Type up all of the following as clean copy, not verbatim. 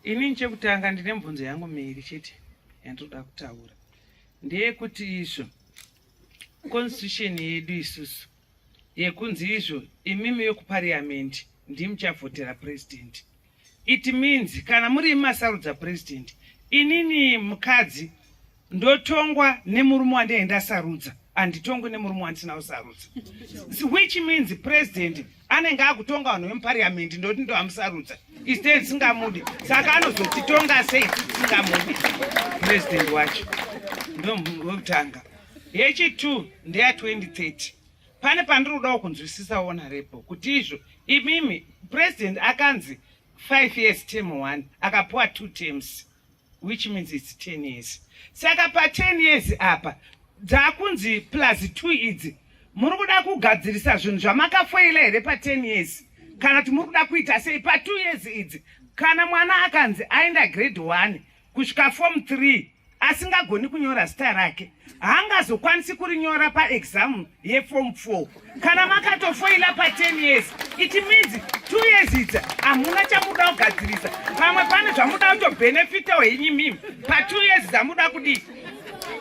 Ini chekutanga ndine mibvunzo yangu miri chete yandoda kutaura. Ndeyekuti izvo constitution yedu isusu yekunzi izvo imimi yekuparliament ndimuchavhotera president. It means kana muri masarudza president, inini mukadzi ndotongwa nemurume wandaenda sarudza, anditongwe nemurume wandisina kusarudza. Which means president anenge akutonga vanhu vemuparliament ndoti ndo amusarudza. Instead singamudi. Saka anozotitonga sei singamudi president wacho. Ndo wekutanga. Yechi2 ndeya 2030. Pane pandirodawo kunzwisisa honorable kuti izvo imimi president akanzi 5 years term 1 akapuwa 2 terms, which means it's 10 years. Saka pa 10 years apa dzakunzi plus 2 idzi muri kuda kugadzirisa zvinhu zvamakafoila here pa 10 years kana kuti muri kuda kuita sei pa 2 years idzi. Kana mwana akanzi aenda grade 1 kusvika form 3 asingagoni kunyora zita rake, haangazokwanisi kurinyora paexam yeform 4 kana makatofoila pa 10 years. It means 2 years idzi hamuna chamuda kugadzirisa. Pamwe pane zvamuda kutobenefitawo henyu mimi pa 2 years dzamuda kudii,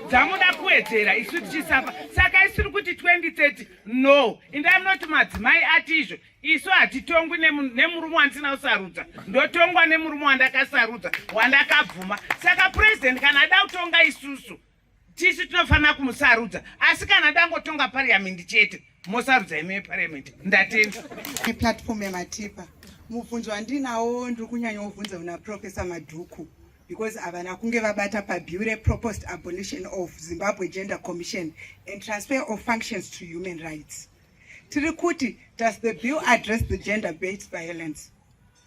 dzamuda kuwedzera isu tichisapa. Saka isiri kuti 2030 no, indamunoti madzimai ati izvo isu hatitongwi nemurume wandisina kusarudza, ndotongwa nemurume wandakasarudza wandakabvuma. Saka president kana ada kutonga isusu tisu tinofanira kumusarudza, asi kana dangotonga parliament chete mosarudza ime parliament. Ndatenda platform yematipa mubvunzo wandinawo ndiri kunyanya kubvunza una Professor Madhuku because avana kunge vabata pabill proposed abolition of Zimbabwe Gender Commission and transfer of functions to human rights. Tiri kuti, does the bill address the gender-based violence?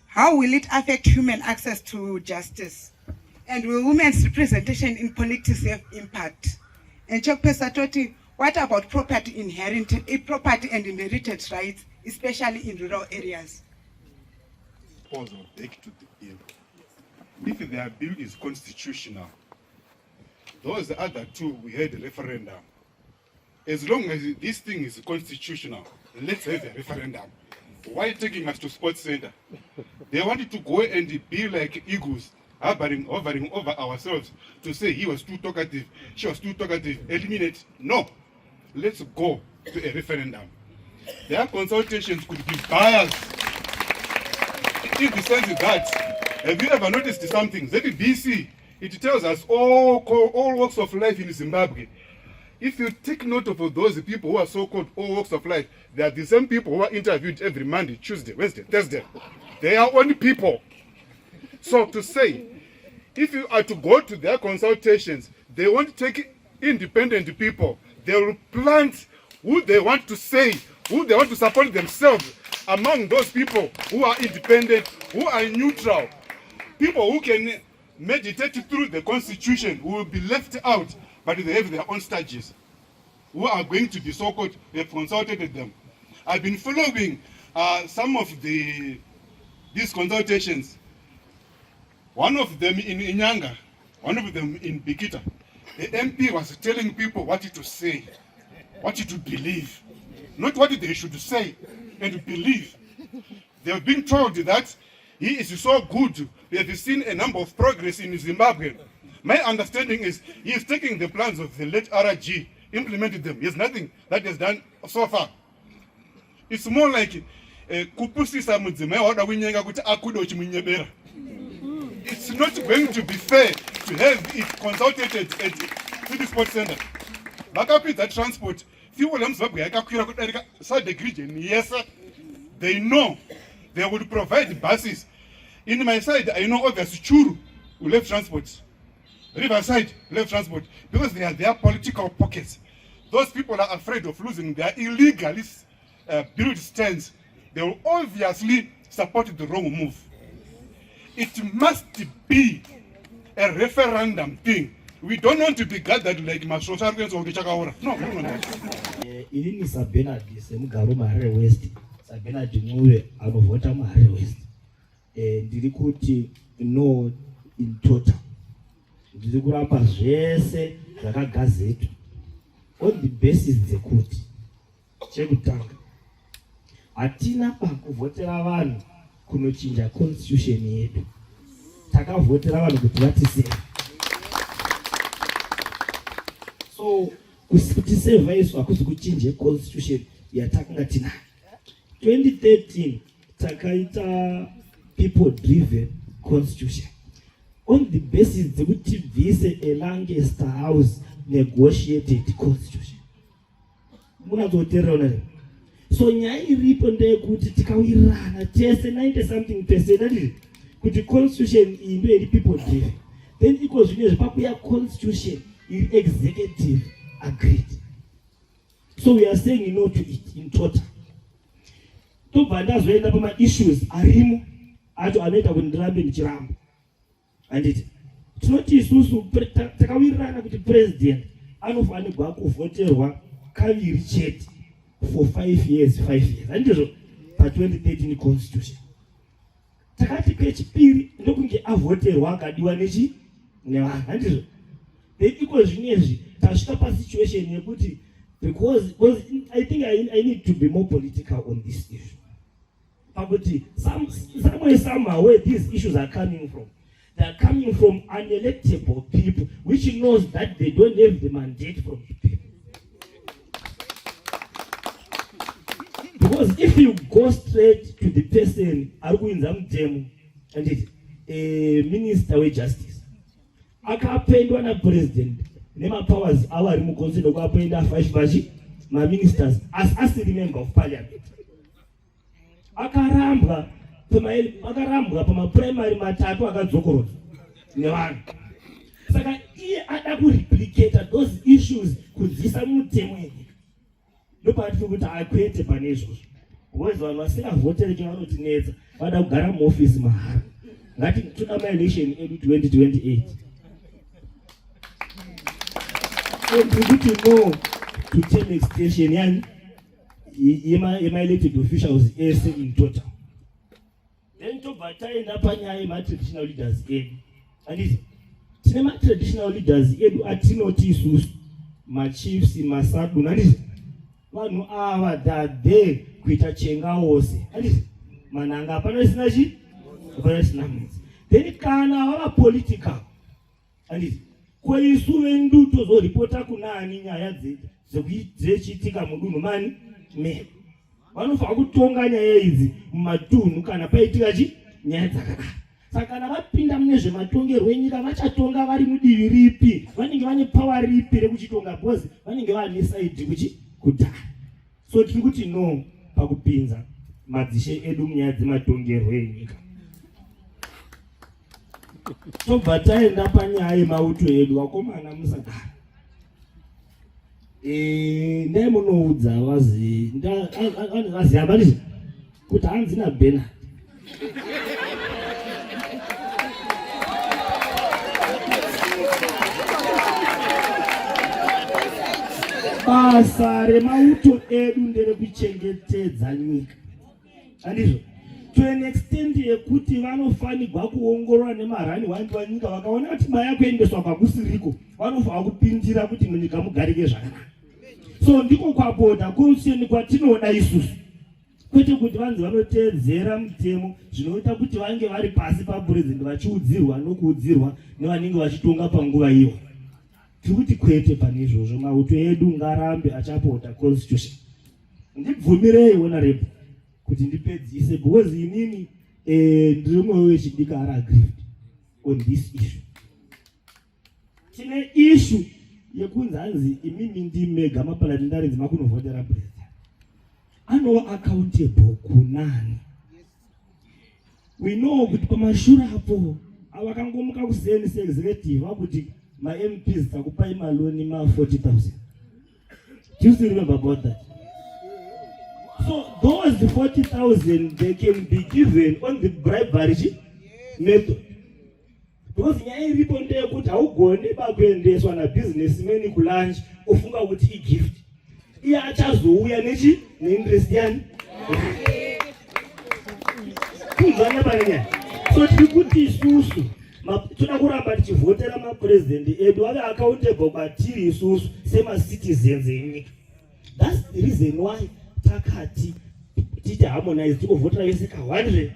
How will it affect human access to justice? And will women's representation in politics have impact? And Chokpesa Toti, what about property and inherited rights, especially in rural areas? Pause or take to the bill. If their bill is constitutional, those other two we had a referendum. As long as this thing is constitutional, let's have a referendum. Why taking us to Sports Center? They wanted to go and be like eagles, hovering over ourselves to say he was too talkative, she was too talkative, eliminate. No, let's go to a referendum. Their consultations could be biased in the sense that, have you ever noticed something? ZBC, it tells us all walks of life in Zimbabwe. If you take note of those people who are so-called all walks of life, they are the same people who are interviewed every Monday, Tuesday, Wednesday, Thursday. They are only people. So to say, if you are to go to their consultations, they won't take independent people. They will plant who they want to say, who they want to support themselves among those people who are independent, who are neutral. People who can meditate through the constitution will be left out, but they have their own stages, who are going to be so-called, they've consulted them. I've been following some of these consultations. One of them in Inyanga, one of them in Bikita. The MP was telling people what to say, what to believe, not what they should say and believe. They've been told that he is so good. We have seen a number of progress in Zimbabwe. My understanding is he is taking the plans of the late RG, implemented them. There's nothing that is done so far. It's more like it's not going to be fair to have it consulted at City Sports Center. Backup is that transport. Yes, they know they would provide buses. In my side, I know obviously Churu will have transport. Riverside will have transport because they are their political pockets. Those people are afraid of losing their illegally built stands. They will obviously support the wrong move. It must be a referendum thing. We don't want to be gathered like Masosarians or Gichakaora. No, we don't want that. Ini ni Sabena Disemugaro Mahare West. Sabena Dimure Abovota Mahare West. Ndiri kuti no in total. Ndiri kurapa zvese zvakagazetwa. On the basis dzekuti chekutanga hatina pakuvhotera vanhu kunochinja constitution yedu. takavhotera vanhu kuti vatiseve. So kutiseva isu hakuzi kuchinje constitution yatakanga tinayo. 2013 takaita people driven constitution on the basis dzekuti bvise a Lancaster House negotiated constitution. Munatsoteerera unare. So nyaya iripo ndeyekuti tikawirirana tese 90 something percent kuti constitution iyi ndo iri people driven, then iko zvine zvipakuya constitution iri executive agreed. So we are saying no to it in total. Tobva ndazoenda pama issues arimo acho anoita kuti ndirambe ndichiramba. Anditi tinoti isusu takawirirana kuti president anofanirwa kuvhoterwa kaviri chete for 5 years. Andizvo pa 2013 constitution. Takati kechipiri ndokunge avhoterwa akadiwa nevanhu. Andizvo then iko zvinezvi tasvika pa situation yekuti because I think I need to be more political on this issue. Pakuti somehow where these issues are coming from, they are coming from unelectable people, which knows that they don't have the mandate from the people. Because if you go straight to the person, and a minister of justice, akapendwa na president, nema powers awari mukonsido kwapenda 5 vachi ma ministers as member of parliament. Akarambwa pama primary matatu akadzokorora nevanhu. Saka iye ada kureplicate those issues kudzisa mutemo wenyika. Ndopati kuti akwete pane izvozvo. Because vanhu vasingavhoteri chavanotinetsa vada kugara muofisi mahara. Ngati toda ma-election edu 2028. And we need to know to term extension yani elected officials in total. Then tobva taenda panyaya yema-traditional leaders edu. Anditi tine ma-traditional leaders edu atinoti isusu ma-chiefs, masadu, anditi vanhu ava dadhe kuita chenga wose. Anditi mananga hapana isina chi? Hapana isina mwedzi. Then kana vava political. Anditi kweisu vendu tozoripota kunani nyaya dzechiitika mudunhu mani medu. Vanofanira kutonga nyaya idzi mumadunhu kana paitika nyaya dzakadaro. Saka kana vapinda mune zvematongerwo enyika vachatonga vari mudivi ripi, vanenge vane power ripi rekuchitonga, because vanenge vane side kudhara. So tiri kuti no pakupinza madzishe edu munyaya dzematongerwo enyika. Tobva taenda panyaya yemauto edu, vakomana musagara. Ndai munoudza vaziva kuti hanzi naBernard. Basa remauto edu nderekuchengetedza nyika. Andizvo? To an extent yekuti vanofanirwa kuongorora nemarani wandu wanyika vakaona kuti mari yakuendeswa kwakusiriko, vanofanirwa kupindira kuti munyika mugarike zvakanaka. So ndiko kwaboda constitution kwatinoda isusu. Kwete kuti vanzi vanoteedzera mutemo zvinoita kuti vange vari pasi papresident vachiudzirwa nokuudzirwa nevanenge vachitonga panguva iyo. Tiri kuti kwete pane izvozvo, mauto edu ngarambe achapota constitution. Ndibvumirei honorable kuti ndipedzise, because inini ndiri mumwe wechidiki ari aggrieved on this issue. Tine issue yekunzi hanzi imimi ndimega maparliamentarians makunovhotera president. Anova accountable kunani? We know kuti pamashure apo avakangomuka kuseni se-executive vakuti ma-MPs takupai maloni ma-40,000. Do you still remember about that? So those 40,000 they can be given on the bribery method. Because nyaya iripo ndeyekuti haugoni bakuendeswa nabusinessman kulunch ofunga kuti igift. Iye achazouya neinterest yani. Kunzwana panyaya. So tiri kuti isusu toda kuramba tichivhotera mapresident edu ave accountable kwatiri isusu sema-citizens enyika. That's the reason why takati titi harmonize tikovhotera yese ka 100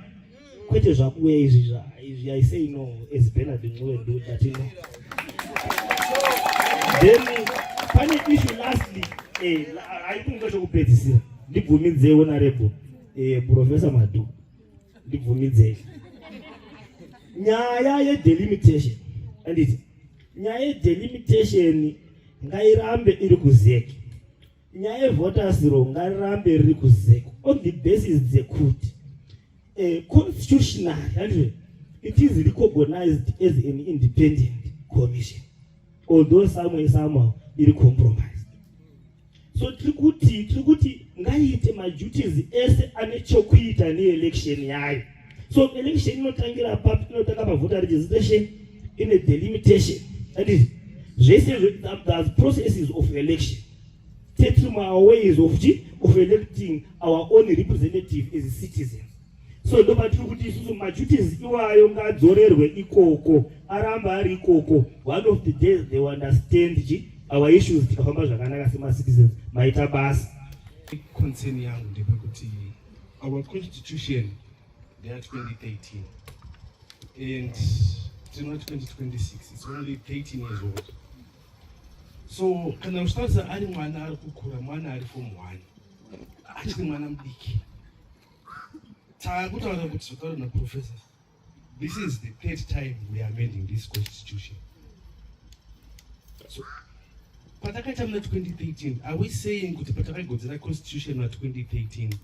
kwete zvakuya izvi I say no as Bernard Ncube do that, you know. Then pane issue lastly I think ndozokupedzisira ndibvumidze honorable Professor Madu ndibvumidze nyaya yedelimitation anditi nyaya yedelimitation ngairambe iri kuzeki, nyaya yevoters roll ngairambe riri kuzeki on the basis dzekuti constitutionally it is recognized as an independent commission, although somehow iri compromised. So trikuti ngaiite maduties ese ane chokuita neelection yayo. So election inotangira papi, inotanga pavoter registration, ine delimitation. That is, there's processes of election. Take our ways of electing our own representative as citizens. So ndoba trikuti isusu maduties iwayo ngadzorerwe ikoko, aramba ari ikoko. One of the days they will understand our issues tikafamba zvakanaka sema citizens maita basa. Concern yangu ndepekuti our constitution they are 2013 and tino 2026, it's only 13 years old. So kana ushtaza ari mwana ari kukura, mwana ari form 1 achiri mwana mudiki, takutaura kuti zvataura na professor, this is the third time we are amending this constitution. So patakaita muna 2013, are we saying kuti patakagadzira constitution na 2013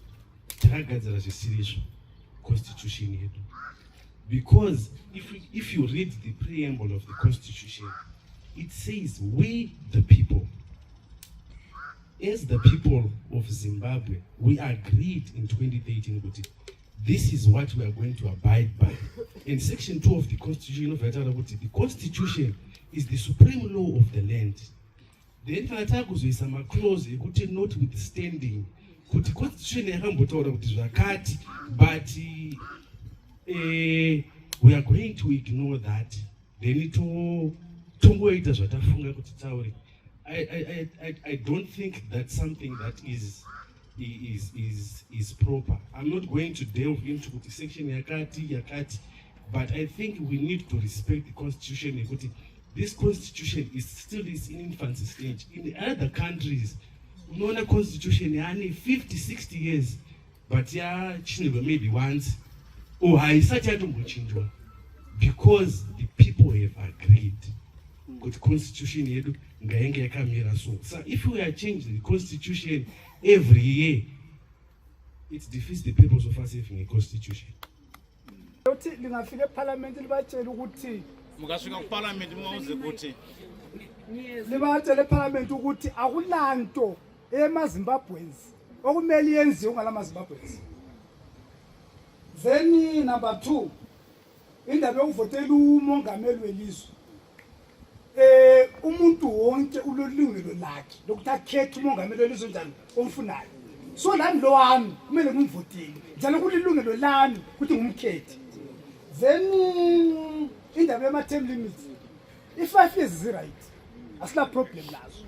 takagadzira zvisizvo constitution yedu? Because if you read the preamble of the constitution, it says we the people, as the people of Zimbabwe, we agreed in 2013 kuti this is what we are going to abide by. In section 2 of the constitution of the constitution is the supreme law of the land. Then is a clause ekuti notwithstanding kuti constitution yakambotaura kuti zvakati, but we are going to ignore that. Then tongoita zvatafunga kuti taure. I don't think that's something that is proper. I'm not going to delve into the section yakati, but I think we need to respect the constitution. This constitution is still in infancy stage. In other countries, unoona constitution yani 50-60 years, but yachinjwa maybe once or haisati yatombochinjwa, because the people have agreed kuti constitution yedu ngainge yakamira so if we are changing the constitution every year, it defeats the purpose of us having a constitution. Uthi lingafika eParliament libatshela ukuthi mukafika kuParliament mawuze ukuthi libatshela eParliament ukuthi akulanto emaZimbabweans okumele yenziwe ngalamaZimbabweans. Then number 2, indaba yokuvotela umongameli welizwe. Umuntu wonke ulolungelo lakhe lokuthi akhethe umongameli welizwe njani omfunayo. So lami lo wami kumele ngimvotele njalo kulilungelo lami ukuthi ngumkhethe. Then indaba yama-term limits, i-5 years is right, asila problem lazo.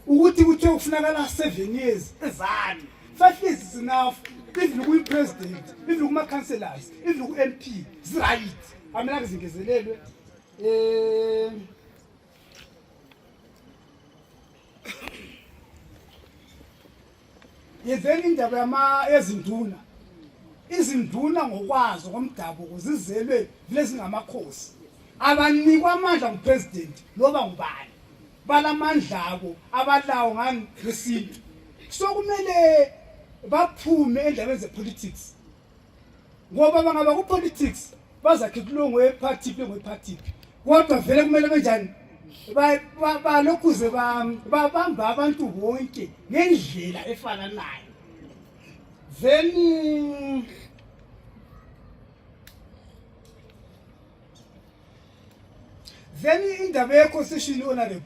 Ukuthi kuthiwe kufunakala 7 years ezani, 5 years is enough. Even kuyi-president, even kuma-councillors, even ku-MP, is right. Aminake zingezelelwe. Then indaba ezinduna. Izinduna ngokwazo komdabuko zizelwe vile zingamakhosi. Abanikwa amandla ngupresident loba ngubani. Balamandla abo abalawo ngani ngesintu. So kumele baphume endabeni zepolitics. Ngoba bangaba kupolitics bazakhetha ulongo weparty ngweparty. Kodwa vele kumele benjani? Balokhuze babamba abantu bonke ngendlela efananayo. Then indaba ye-constitution honorable,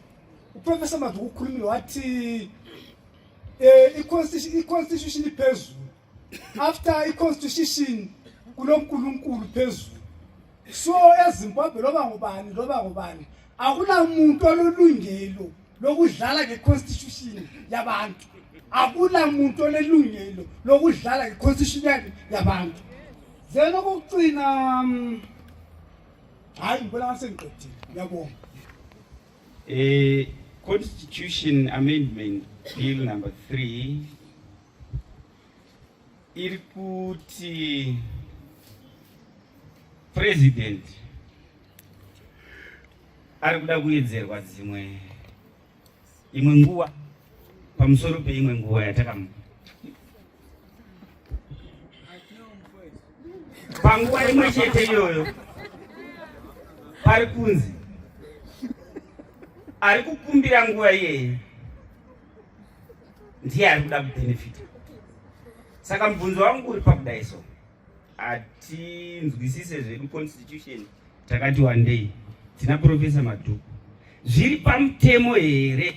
uProfessor Madu ukhulumile wathi i-constitution iphezulu. After i-constitution kulonkulunkulu phezulu. So eZimbabwe loba ngubani akulamuntu olulungelo lokudlala nge-constitution yabantu. Akulamuntu olelungelo lokudlala nge-constitution yabantu. Then okugcina hayi ngibona ngasengiqedile. Ngiyabonga. Constitution Amendment Bill number 3 iri kuti President ari kuda kuedzerwa imwe nguva pamusoro peimwe nguva yatakamupa. Panguva imwe chete iyoyo pari kunzi ari kukumbira nguva iyeye ndiye ari kuda kubenefita. Saka mubvunzo wangu uri pakudai so hatinzwisise zvedu constitution takati wandei tina Profesa Madhuku zviri pamutemo here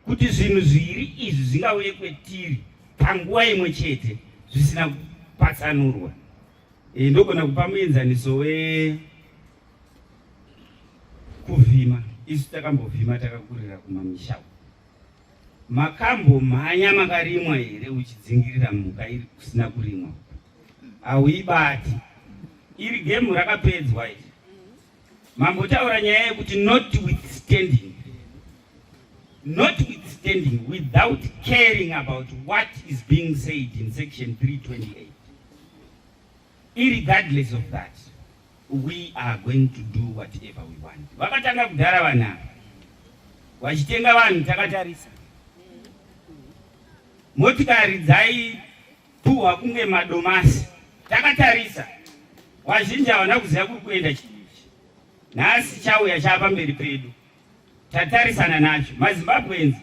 kuti zvinhu zviri izvi zvingauye kwetiri panguva imwe chete zvisina kupatsanurwa. Ndogona kupa muenzaniso wekuvhima. Isu takambovhima takakurira kumamisha. Makambo mhanya makarimwa here uchidzingirira mhuka iri kusina kurimwa. Hauibati. Iri gemu rakapedzwa iri. Mambotaura nyaya yekuti notwithstanding without caring about what is being said in section 328. Irregardless of that, we are going to do whatever we want. Vakatanga kudhara vanhu vachitenga vanhu takatarisa. Motikari dzaipuhwa kunge madomasi takatarisa. Vazhinji havana kuziva kuri kuenda chinhu ichi. Nhasi chauya chapamberi pedu. Tatarisana nacho. MaZimbabweans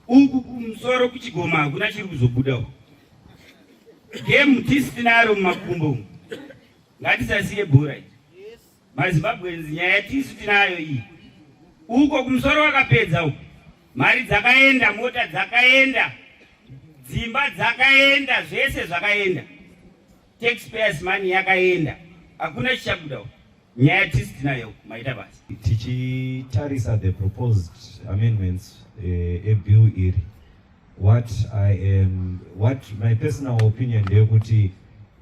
uku kumusoro kuchigoma hakuna chiri kuzobuda. Gemu tisinaro mumakumbo. Ngatisasiye bhora iri. MaZimbabweans nyaya tisu tinayo iyi. Uko kumusoro wakapedza uko. Mari dzakaenda, mota dzakaenda, dzimba dzakaenda, zvese zvakaenda. Taxpayers money yakaenda. Hakuna chichabuda uko. Nyaya tisu tinayo maita basi. Tichitarisa the proposed amendments bill iri. What my personal opinion ndeyekuti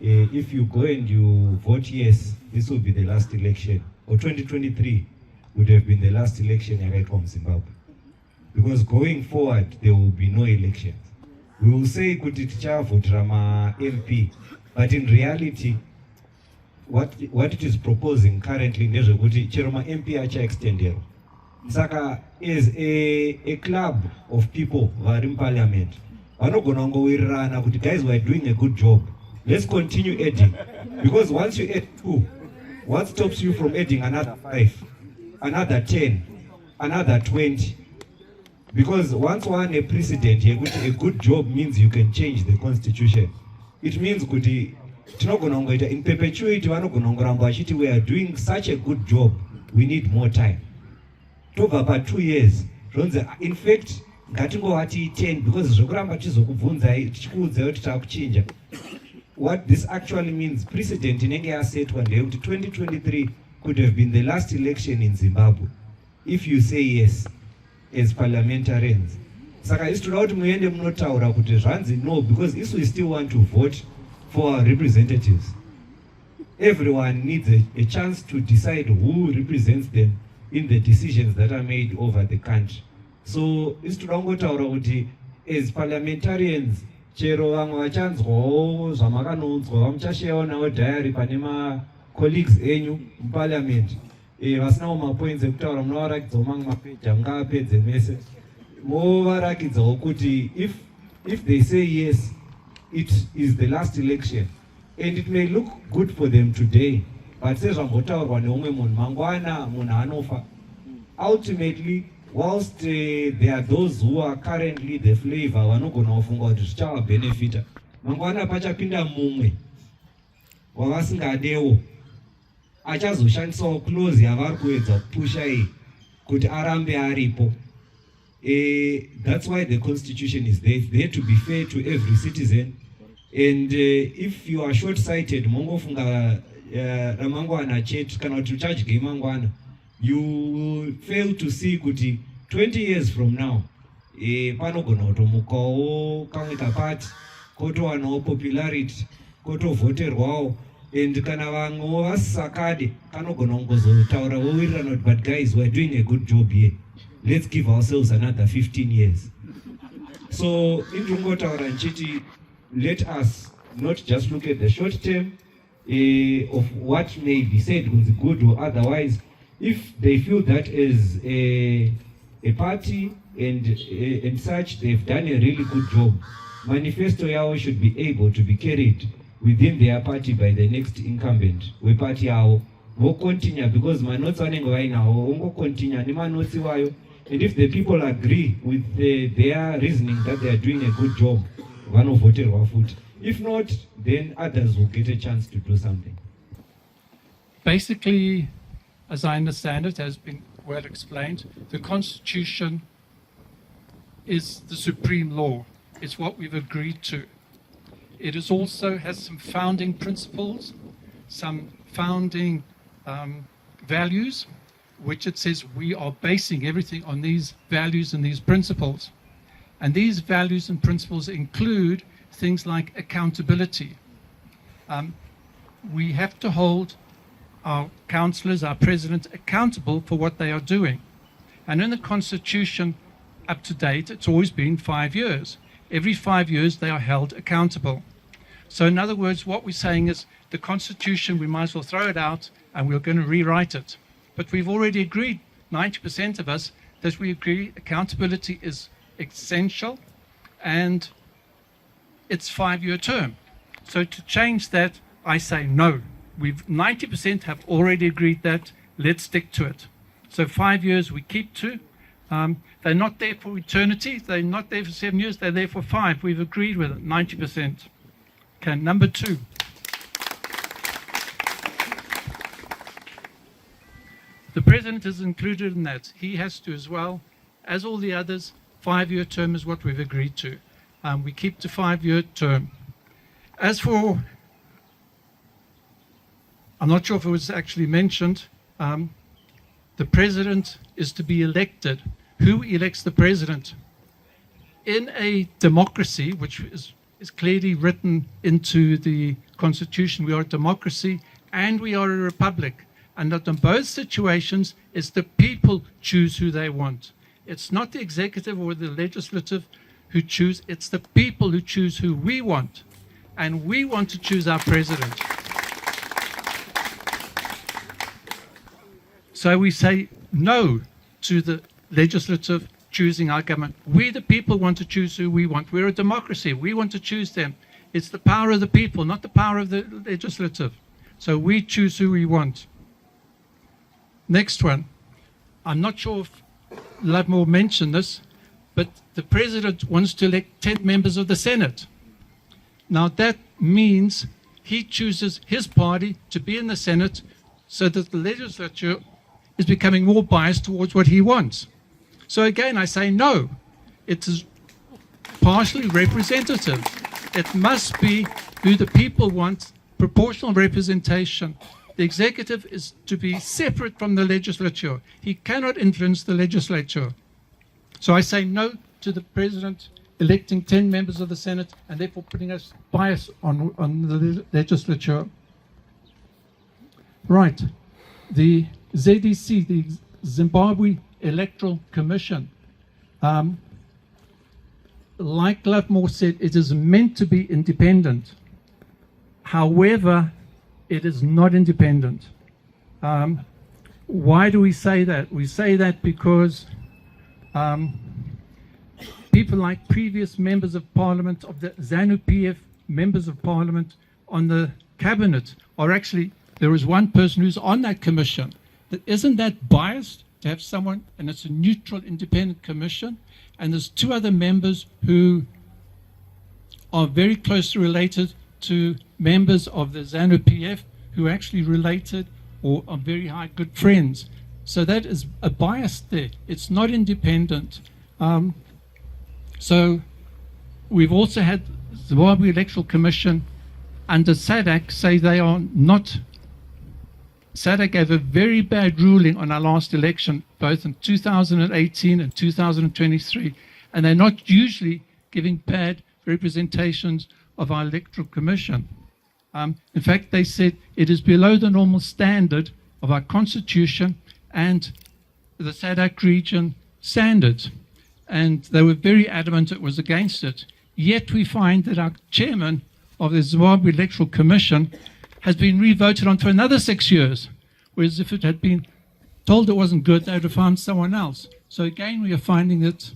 if you go and you vote yes, this will be the last election, or 2023 would have been the last election yakaitwa muZimbabwe, because going forward there will be no elections. We will say kuti tichavotera ma-MP, but in reality what it is proposing currently ndezvekuti chero ma-MP achaextenderwa. Saka as a club of people vari muparliament vanogona kungowirirana kuti guys, we are doing a good job, let's continue adding, because once you add 2, what stops you from adding another 5, another 10, another 20? Because once one a precedent a good job means you can change the constitution. It means kuti tinogona kungoita in perpetuity, vanogona kungoramba vachiti we are doing such a good job, we need more time. Tobva pa2 years zvonzi in fact ngatingovati 10, because zvokuramba tizokubvunzai tichikuudzai kuti takuchinja. What this actually means, precedent inenge yasetwa ndeyekuti 2023 could have been the last election in Zimbabwe if you say yes as parliamentarians. Saka isi toda kuti muende munotaura kuti zvanzi no, because if we still want to vote for our representatives. Everyone needs a chance to decide who represents them in the decisions that are made over the country. So isi toda kungotaura kuti as parliamentarians chero vamwe vachanzwawo zvamakanonzwa vamuchashayawo nawo diary pane ma-colleagues enyu muparliament vasinawo mapoints ekutaura munovarakidzawo mamwe mapeji amungavapedze mese movarakidzawo kuti if they say yes, it is the last election and it may look good for them today, but sezvambotaurwa neumwe munhu mangwana munhu anofa. Ultimately, whilst there are those who are currently the flavor vanogona kufunga kuti zvichavabenefita, mangwana pachapinda mumwe wavasingadewo achazoshandisawo clause yavari kuedza kupusha iyi kuti arambe aripo. That's why the constitution is there. It's there to be fair to every citizen, and if you are short-sighted mongofunga ramangwana chete kana kuti uchadye mangwana, you will fail to see kuti 20 years from now panogona kutomukawo kamwe kapati kotowanawo popularity kotovhoterwawo and kana vamwe vasisakade kanogona kungozotaura vowirirana kuti but guys, we're doing a good job here, let's give ourselves another 15 years. So indingotaura nchiti, let us not just look at the short term of what may be said was good or otherwise. If they feel that as a party and such, they've done a really good job, manifesto yao should be able to be carried within their party by the next incumbent weparty yao vocontinue, because manotsi vanenge vainawo vongocontinue nemanotsi vayo, and if the people agree with their reasoning that they are doing a good job, vanovhoterwa futi. If not, then others will get a chance to do something. Basically, as I understand it, has been well explained, the Constitution is the supreme law. It's what we've agreed to. It is also has some founding principles, some founding values, which it says we are basing everything on these values and these principles. And these values and principles include things like accountability. We have to hold our councillors, our president, accountable for what they are doing. And in the Constitution, up to date, it's always been 5 years. Every 5 years, they are held accountable. So in other words, what we're saying is the Constitution, we might as well throw it out and we're going to rewrite it. But we've already agreed, 90% of us, that we agree accountability is essential and it's 5-year term. So to change that, I say no. 90% have already agreed that, let's stick to it. So 5 years we keep to. They're not there for eternity. They're not there for 7 years. They're there for 5. We've agreed with it, 90%. Okay, number 2. The president is included in that. He has to as well. As all the others, 5-year term is what we've agreed to. We keep to 5-year term. As for, I'm not sure if it was actually mentioned, the president is to be elected. Who elects the president? In a democracy, which is clearly written into the Constitution, we are a democracy and we are a republic. And that in both situations, it's the people choose who they want. It's not the executive or the legislative who choose, it's the people who choose who we want. And we want to choose our president. So we say no to the legislative choosing our government. We, the people, want to choose who we want. We're a democracy. We want to choose them. It's the power of the people, not the power of the legislative. So we choose who we want. Next one. I'm not sure if Lovemore mentioned this, but the president wants to elect 10 members of the Senate. Now that means he chooses his party to be in the Senate so that the legislature is becoming more biased towards what he wants. So again, I say no. It is partially representative. It must be who the people want, proportional representation. The executive is to be separate from the legislature. He cannot influence the legislature. So I say no to the president electing 10 members of the Senate and therefore putting us bias on the legislature. Right. The ZEC, the Zimbabwe Electoral Commission, like Lovemore said, it is meant to be independent. However, it is not independent. Why do we say that? We say that because people like previous members of parliament, of the ZANU-PF members of parliament on the cabinet are actually, there is one person who's on that commission. Isn't that biased to have someone, and it's a neutral, independent commission, and there's 2 other members who are very closely related to members of the ZANU-PF who are actually related or are very high good friends. So that is a bias there. It's not independent. So we've also had the Zimbabwe Electoral Commission under SADC say they are not. SADC gave a very bad ruling on our last election, both in 2018 and 2023, and they're not usually giving bad representations of our electoral commission. In fact, they said it is below the normal standard of our constitution and the SADC region standards. And they were very adamant it was against it. Yet we find that our chairman of the Zimbabwe Electoral Commission has been re-voted on for another 6 years. Whereas if it had been told it wasn't good, they would have found someone else. So again, we are finding that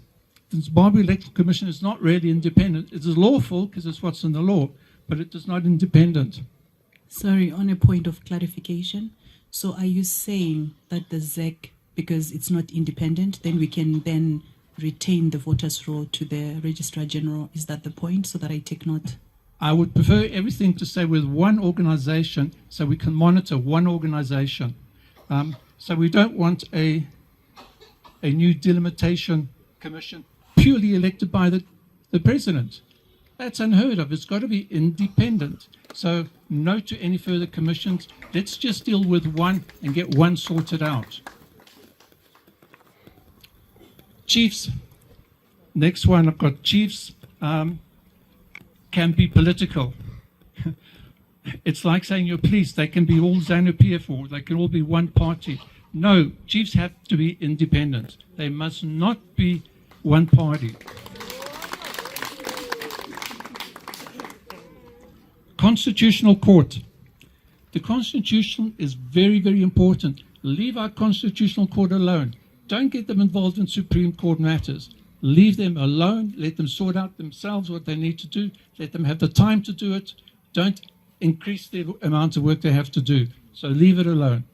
the Zimbabwe Electoral Commission is not really independent. It is lawful because it's what's in the law, but it is not independent. Sorry, on a point of clarification. So are you saying that the ZEC, because it's not independent, then we can then retain the voters' roll to the Registrar General? Is that the point, so that I take note? I would prefer everything to stay with one organization so we can monitor one organization. So we don't want a new delimitation commission purely elected by the president. That's unheard of. It's got to be independent. So no to any further commissions. Let's just deal with one and get one sorted out. Chiefs. Next one, I've got chiefs can be political. It's like saying your police, they can be all ZANU-PF or they can all be one party. No, chiefs have to be independent. They must not be one party. Constitutional Court. The Constitution is very, very important. Leave our Constitutional Court alone. Don't get them involved in Supreme Court matters. Leave them alone. Let them sort out themselves what they need to do. Let them have the time to do it. Don't increase the amount of work they have to do. So leave it alone.